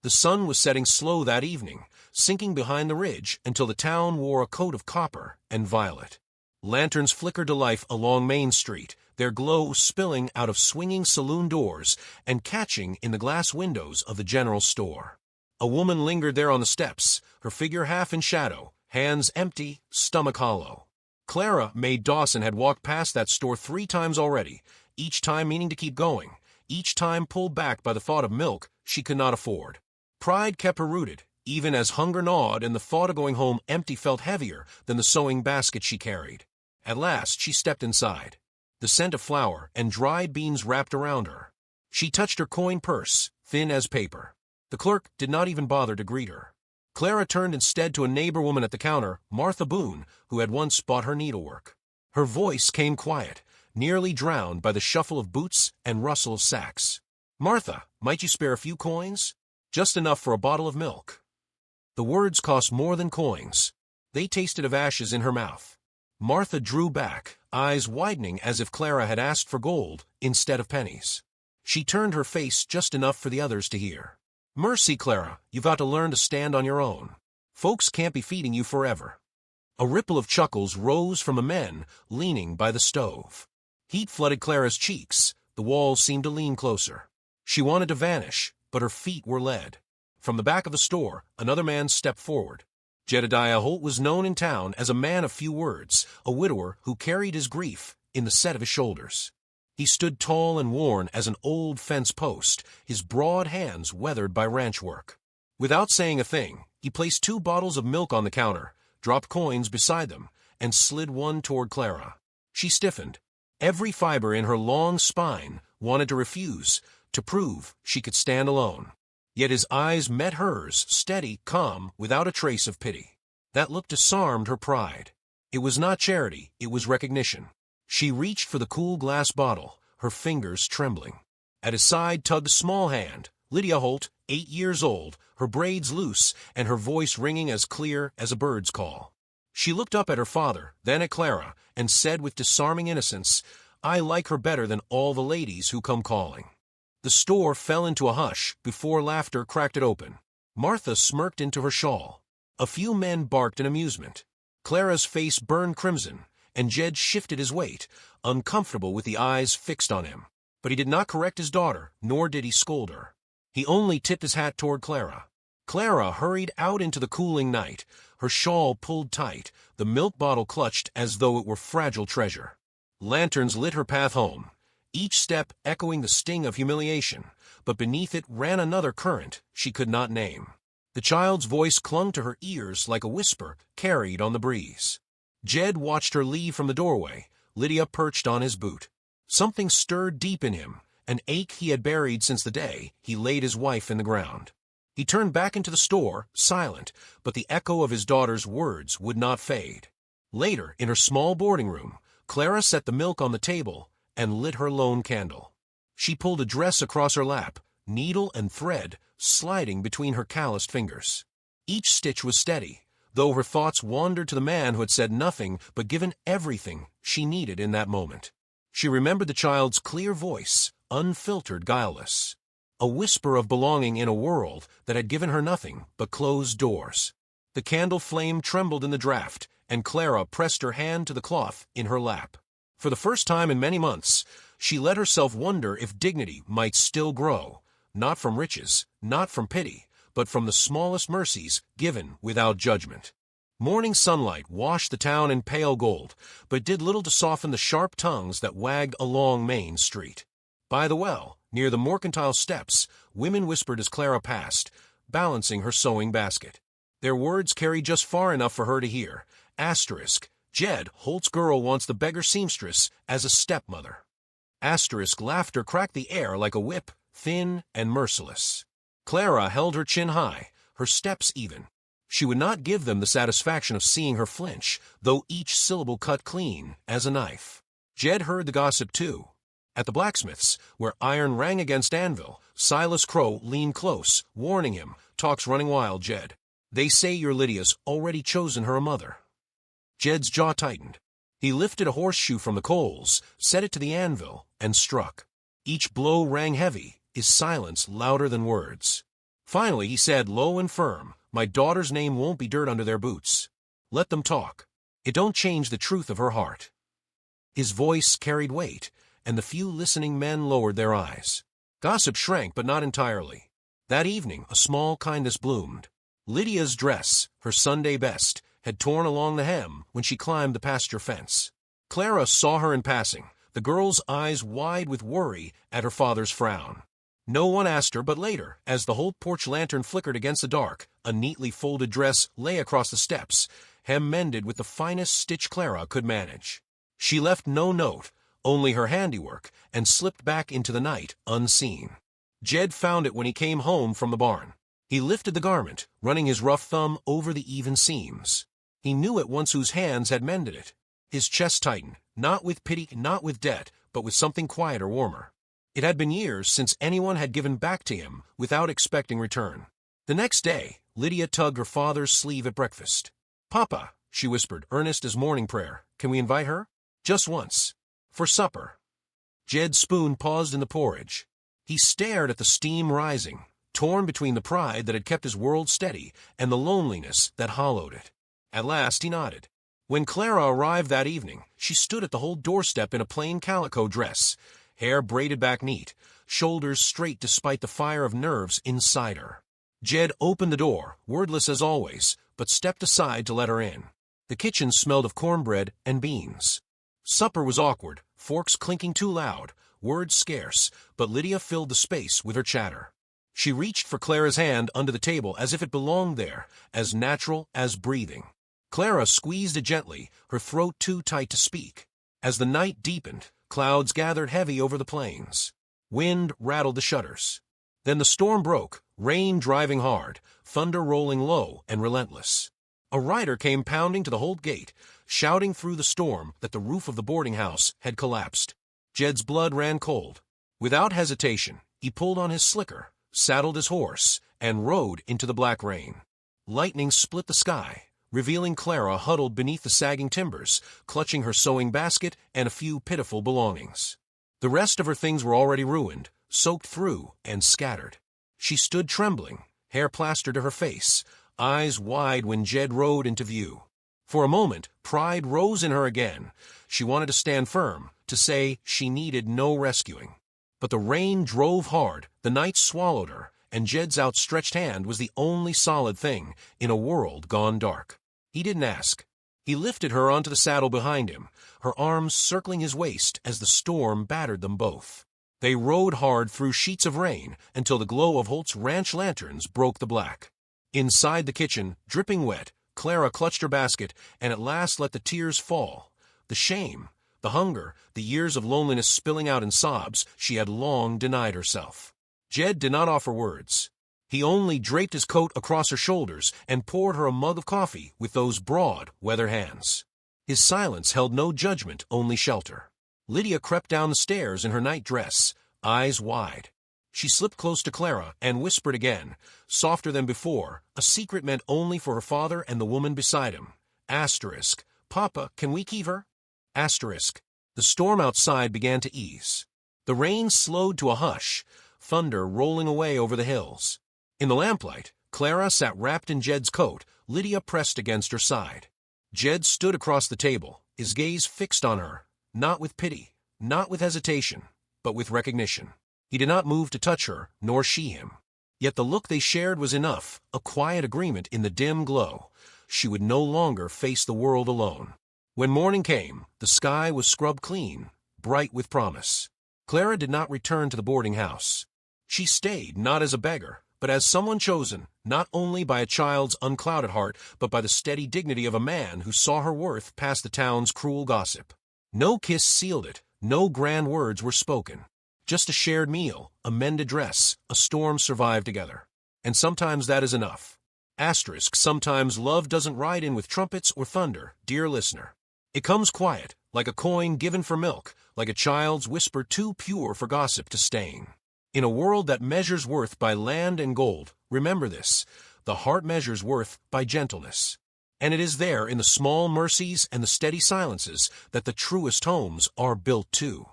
The sun was setting slow that evening, sinking behind the ridge until the town wore a coat of copper and violet. Lanterns flickered to life along Main Street, their glow spilling out of swinging saloon doors and catching in the glass windows of the general store. A woman lingered there on the steps, her figure half in shadow, hands empty, stomach hollow. Clara Mae Dawson had walked past that store 3 times already, each time meaning to keep going, each time pulled back by the thought of milk she could not afford. Pride kept her rooted, even as hunger gnawed and the thought of going home empty felt heavier than the sewing basket she carried. At last she stepped inside. The scent of flour and dried beans wrapped around her. She touched her coin purse, thin as paper. The clerk did not even bother to greet her. Clara turned instead to a neighbor woman at the counter, Martha Boone, who had once bought her needlework. Her voice came quiet, nearly drowned by the shuffle of boots and rustle of sacks. "Martha, might you spare a few coins? Just enough for a bottle of milk." The words cost more than coins. They tasted of ashes in her mouth. Martha drew back, eyes widening as if Clara had asked for gold instead of pennies. She turned her face just enough for the others to hear. "Mercy, Clara, you've got to learn to stand on your own. Folks can't be feeding you forever." A ripple of chuckles rose from the men leaning by the stove. Heat flooded Clara's cheeks. The walls seemed to lean closer. She wanted to vanish, but her feet were lead. From the back of the store, another man stepped forward. Jedediah Holt was known in town as a man of few words, a widower who carried his grief in the set of his shoulders. He stood tall and worn as an old fence post, his broad hands weathered by ranch work. Without saying a thing, he placed 2 bottles of milk on the counter, dropped coins beside them, and slid one toward Clara. She stiffened. Every fiber in her long spine wanted to refuse, to prove she could stand alone. Yet his eyes met hers, steady, calm, without a trace of pity. That look disarmed her pride. It was not charity, it was recognition. She reached for the cool glass bottle, her fingers trembling. At his side tugged a small hand, Lydia Holt, 8 years old, her braids loose, and her voice ringing as clear as a bird's call. She looked up at her father, then at Clara, and said with disarming innocence, "I like her better than all the ladies who come calling." The store fell into a hush before laughter cracked it open. Martha smirked into her shawl. A few men barked in amusement. Clara's face burned crimson, and Jed shifted his weight, uncomfortable with the eyes fixed on him. But he did not correct his daughter, nor did he scold her. He only tipped his hat toward Clara. Clara hurried out into the cooling night, her shawl pulled tight, the milk bottle clutched as though it were fragile treasure. Lanterns lit her path home, each step echoing the sting of humiliation, but beneath it ran another current she could not name. The child's voice clung to her ears like a whisper carried on the breeze. Jed watched her leave from the doorway, Lydia perched on his boot. Something stirred deep in him, an ache he had buried since the day he laid his wife in the ground. He turned back into the store, silent, but the echo of his daughter's words would not fade. Later, in her small boarding room, Clara set the milk on the table and lit her lone candle. She pulled a dress across her lap, needle and thread sliding between her calloused fingers. Each stitch was steady, though her thoughts wandered to the man who had said nothing but given everything she needed in that moment. She remembered the child's clear voice, unfiltered, guileless. A whisper of belonging in a world that had given her nothing but closed doors. The candle flame trembled in the draught, and Clara pressed her hand to the cloth in her lap. For the first time in many months, she let herself wonder if dignity might still grow, not from riches, not from pity, but from the smallest mercies given without judgment. Morning sunlight washed the town in pale gold, but did little to soften the sharp tongues that wagged along Main Street. By the well, near the mercantile steps, women whispered as Clara passed, balancing her sewing basket. Their words carried just far enough for her to hear. Asterisk, Jed, Holt's girl, wants the beggar seamstress as a stepmother. Asterisk, laughter cracked the air like a whip, thin and merciless. Clara held her chin high, her steps even. She would not give them the satisfaction of seeing her flinch, though each syllable cut clean as a knife. Jed heard the gossip too. At the blacksmith's, where iron rang against anvil, Silas Crow leaned close, warning him, "Talk's running wild, Jed. They say your Lydia's already chosen her a mother." Jed's jaw tightened. He lifted a horseshoe from the coals, set it to the anvil, and struck. Each blow rang heavy, his silence louder than words. Finally, he said low and firm, "My daughter's name won't be dirt under their boots. Let them talk. It don't change the truth of her heart." His voice carried weight, and the few listening men lowered their eyes. Gossip shrank, but not entirely. That evening, a small kindness bloomed. Lydia's dress, her Sunday best, had torn along the hem when she climbed the pasture fence. Clara saw her in passing, the girl's eyes wide with worry at her father's frown. No one asked her, but later, as the whole porch lantern flickered against the dark, a neatly folded dress lay across the steps, hem mended with the finest stitch Clara could manage. She left no note, only her handiwork, and slipped back into the night unseen. Jed found it when he came home from the barn. He lifted the garment, running his rough thumb over the even seams. He knew at once whose hands had mended it. His chest tightened, not with pity, not with debt, but with something quieter, warmer. It had been years since anyone had given back to him without expecting return. The next day, Lydia tugged her father's sleeve at breakfast. "Papa," she whispered, earnest as morning prayer, "can we invite her? Just once. For supper." Jed's spoon paused in the porridge. He stared at the steam rising, torn between the pride that had kept his world steady and the loneliness that hollowed it. At last he nodded. When Clara arrived that evening, she stood at the whole doorstep in a plain calico dress, hair braided back neat, shoulders straight despite the fire of nerves inside her. Jed opened the door, wordless as always, but stepped aside to let her in. The kitchen smelled of cornbread and beans. Supper was awkward, forks clinking too loud, words scarce, but Lydia filled the space with her chatter. She reached for Clara's hand under the table as if it belonged there, as natural as breathing. Clara squeezed it gently, her throat too tight to speak. As the night deepened, clouds gathered heavy over the plains. Wind rattled the shutters. Then the storm broke, rain driving hard, thunder rolling low and relentless. A rider came pounding to the Holt gate, shouting through the storm that the roof of the boarding house had collapsed. Jed's blood ran cold. Without hesitation, he pulled on his slicker, saddled his horse, and rode into the black rain. Lightning split the sky, revealing Clara huddled beneath the sagging timbers, clutching her sewing basket and a few pitiful belongings. The rest of her things were already ruined, soaked through, and scattered. She stood trembling, hair plastered to her face, eyes wide when Jed rode into view. For a moment, pride rose in her again. She wanted to stand firm, to say she needed no rescuing. But the rain drove hard, the night swallowed her, and Jed's outstretched hand was the only solid thing in a world gone dark. He didn't ask. He lifted her onto the saddle behind him, her arms circling his waist as the storm battered them both. They rode hard through sheets of rain until the glow of Holt's ranch lanterns broke the black. Inside the kitchen, dripping wet, Clara clutched her basket and at last let the tears fall. The shame, the hunger, the years of loneliness spilling out in sobs she had long denied herself. Jed did not offer words. He only draped his coat across her shoulders and poured her a mug of coffee with those broad, weather hands. His silence held no judgment, only shelter. Lydia crept down the stairs in her night dress, eyes wide. She slipped close to Clara and whispered again, softer than before, a secret meant only for her father and the woman beside him. Asterisk. "Papa, can we keep her?" Asterisk. The storm outside began to ease. The rain slowed to a hush, thunder rolling away over the hills. In the lamplight, Clara sat wrapped in Jed's coat, Lydia pressed against her side. Jed stood across the table, his gaze fixed on her, not with pity, not with hesitation, but with recognition. He did not move to touch her, nor she him. Yet the look they shared was enough, a quiet agreement in the dim glow. She would no longer face the world alone. When morning came, the sky was scrubbed clean, bright with promise. Clara did not return to the boarding house. She stayed not as a beggar, but as someone chosen, not only by a child's unclouded heart, but by the steady dignity of a man who saw her worth past the town's cruel gossip. No kiss sealed it, no grand words were spoken. Just a shared meal, a mended dress, a storm survived together. And sometimes that is enough. Asterisk, sometimes love doesn't ride in with trumpets or thunder, dear listener. It comes quiet, like a coin given for milk, like a child's whisper too pure for gossip to stain. In a world that measures worth by land and gold, remember this, the heart measures worth by gentleness. And it is there in the small mercies and the steady silences that the truest homes are built too.